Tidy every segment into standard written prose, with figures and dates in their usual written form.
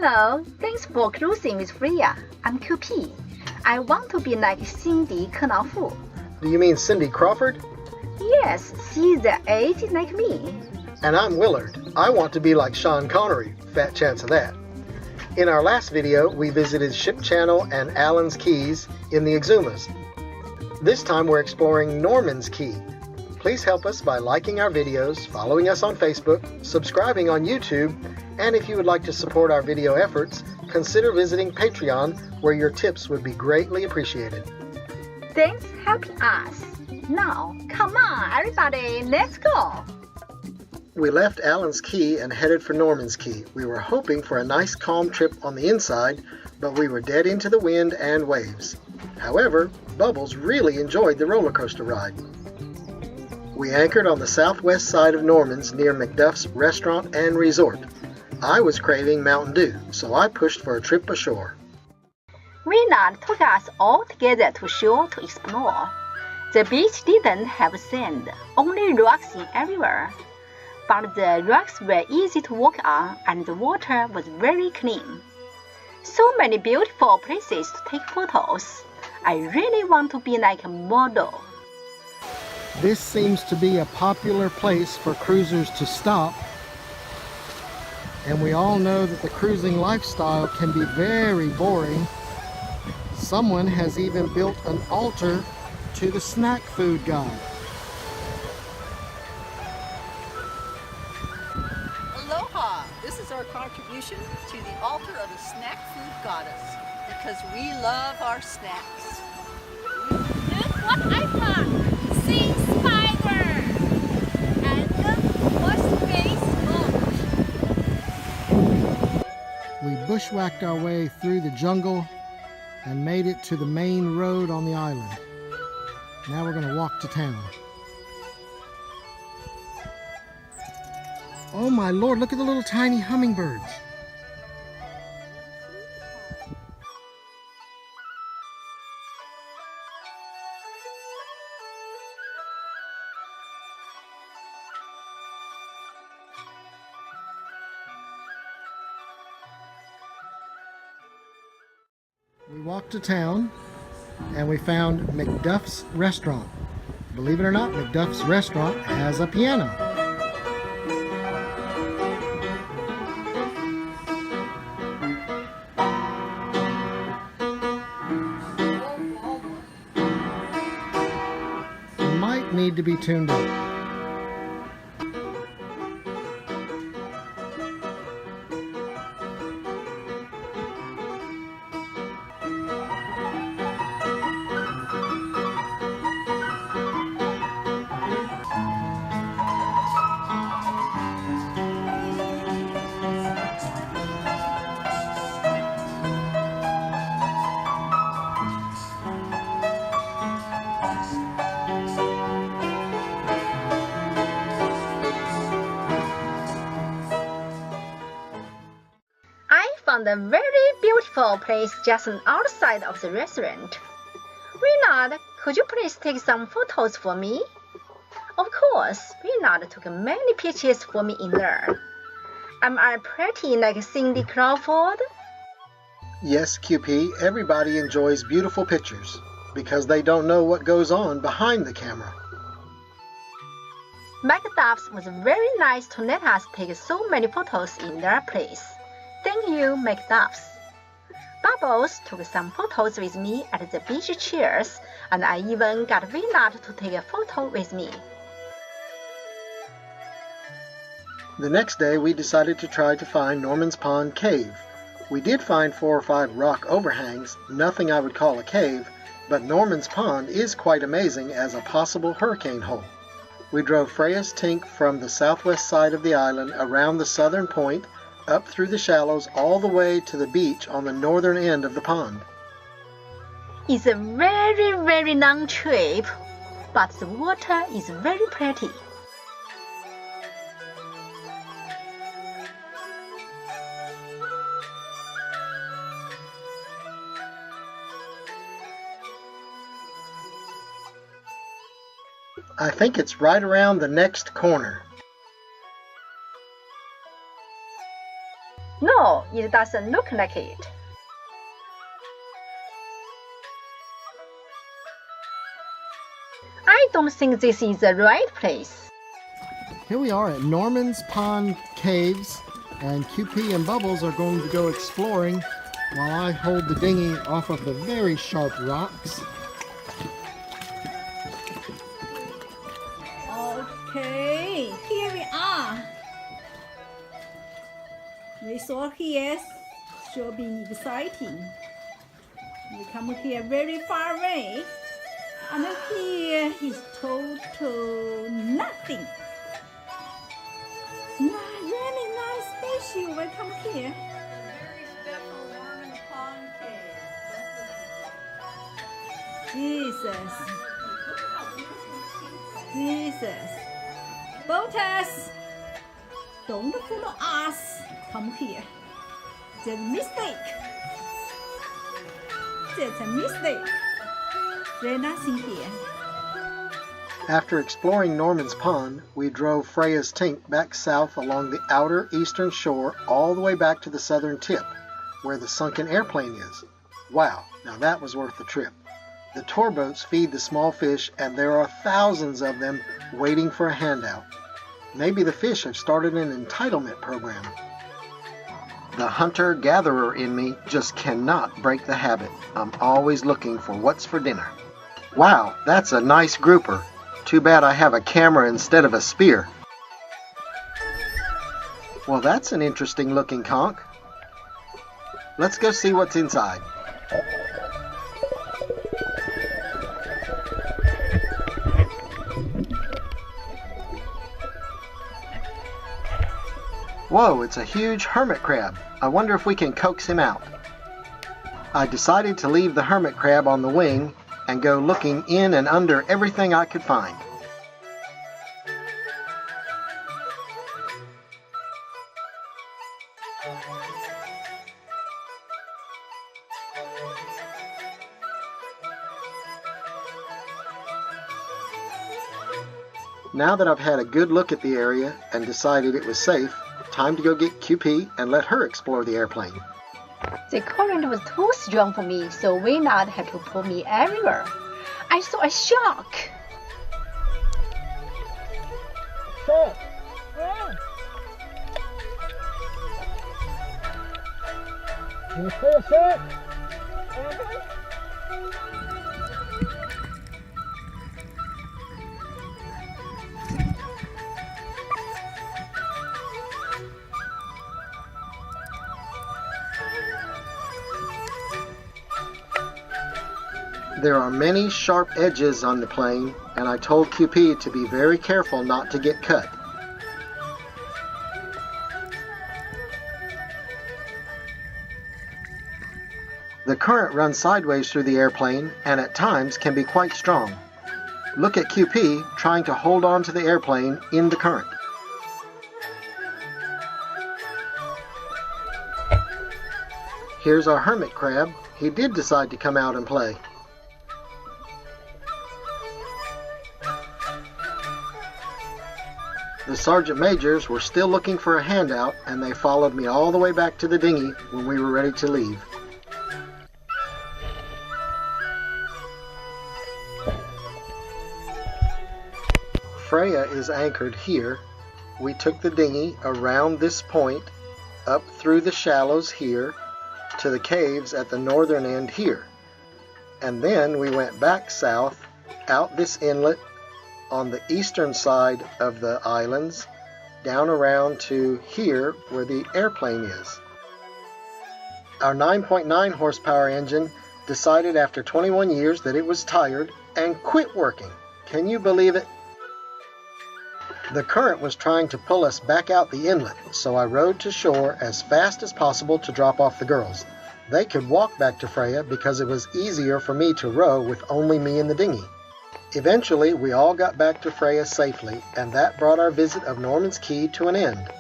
Hello, thanks for cruising with Freya. I'm QP. I want to be like Cindy Kernaffu. Do you mean Cindy Crawford? Yes, she's the age like me. And I'm Willard. I want to be like Sean Connery. Fat chance of that. In our last video, we visited Ship Channel and Allen's Keys in the Exumas. This time we're exploring Norman's Key. Please help us by liking our videos, following us on Facebook, subscribing on YouTube, and if you would like to support our video efforts, consider visiting Patreon, where your tips would be greatly appreciated. Thanks for helping us. Now, come on, everybody, let's go. We left Allen's Key and headed for Norman's Key. We were hoping for a nice calm trip on the inside, but we were dead into the wind and waves. However, Bubbles really enjoyed the roller coaster ride. We anchored on the southwest side of Norman's near McDuff's Restaurant and Resort. I was craving Mountain Dew, so I pushed for a trip ashore. Reynard took us all together to shore to explore. The beach didn't have sand, only rocks everywhere. But the rocks were easy to walk on and the water was very clean. So many beautiful places to take photos. I really want to be like a model. This seems to be a popular place for cruisers to stop. And we all know that the cruising lifestyle can be very boring. Someone has even built an altar to the snack food god. Aloha! This is our contribution to the altar of the snack food goddess, because we love our snacks. Look what I found! Sea spider! And look what space boat! We bushwhacked our way through the jungle and made it to the main road on the island. Now we're going to walk to town. Oh my Lord, look at the little tiny hummingbirds. We walked to town and we found McDuff's Restaurant. Believe it or not, McDuff's Restaurant has a piano. It might need to be tuned up. Found a very beautiful place just outside of the restaurant. Reynard, could you please take some photos for me? Of course, Reynard took many pictures for me in there. Am I pretty like Cindy Crawford? Yes, QP, everybody enjoys beautiful pictures because they don't know what goes on behind the camera. McDuff's was very nice to let us take so many photos in their place. Thank you, McDuff's. Bubbles took some photos with me at the beach chairs, and I even got Reynard to take a photo with me. The next day, we decided to try to find Norman's Pond Cave. We did find 4 or 5 rock overhangs, nothing I would call a cave, but Norman's Pond is quite amazing as a possible hurricane hole. We drove Freya's Tink from the southwest side of the island around the southern point, up through the shallows all the way to the beach on the northern end of the pond. It's a very, very long trip, but the water is very pretty. I think it's right around the next corner. No, it doesn't look like it. I don't think this is the right place. Here we are at Norman's Pond Caves, and QP and Bubbles are going to go exploring while I hold the dinghy off of the very sharp rocks. Okay, here we are. Resort here sure be exciting. We come here very far away, and here is total nothing. Really nice spaceship. Welcome here. Very special Norman Pond Cave. Jesus. Boaters, don't follow us. Come here. There's a mistake. There's nothing here. After exploring Norman's Pond, we drove Freya's tank back south along the outer eastern shore all the way back to the southern tip, where the sunken airplane is. Wow, now that was worth the trip. The tour boats feed the small fish, and there are thousands of them waiting for a handout. Maybe the fish have started an entitlement program. The hunter-gatherer in me just cannot break the habit. I'm always looking for what's for dinner. Wow, that's a nice grouper. Too bad I have a camera instead of a spear. Well, that's an interesting looking conch. Let's go see what's inside. Whoa, it's a huge hermit crab. I wonder if we can coax him out. I decided to leave the hermit crab on the wing and go looking in and under everything I could find. Now that I've had a good look at the area and decided it was safe, time to go get QP and let her explore the airplane. The current was too strong for me, so Reynard had to pull me everywhere. I saw a shark. Shark! Can you see a shark? There are many sharp edges on the plane, and I told QP to be very careful not to get cut. The current runs sideways through the airplane and at times can be quite strong. Look at QP trying to hold on to the airplane in the current. Here's our hermit crab. He did decide to come out and play. The sergeant majors were still looking for a handout, and they followed me all the way back to the dinghy when we were ready to leave. Freya is anchored here. We took the dinghy around this point, up through the shallows here, to the caves at the northern end here. And then we went back south, out this inlet, on the eastern side of the islands, down around to here where the airplane is. Our 9.9 horsepower engine decided after 21 years that it was tired and quit working. Can you believe it? The current was trying to pull us back out the inlet, so I rowed to shore as fast as possible to drop off the girls. They could walk back to Freya because it was easier for me to row with only me in the dinghy. Eventually, we all got back to Freya safely, and that brought our visit of Norman's Key to an end.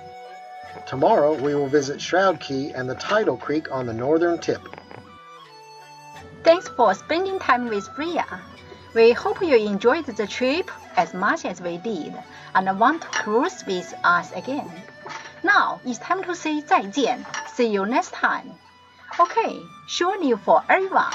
Tomorrow, we will visit Shroud Key and the tidal creek on the northern tip. Thanks for spending time with Freya. We hope you enjoyed the trip as much as we did and want to cruise with us again. Now it's time to say 再见. See you next time. Okay, sure new for everyone.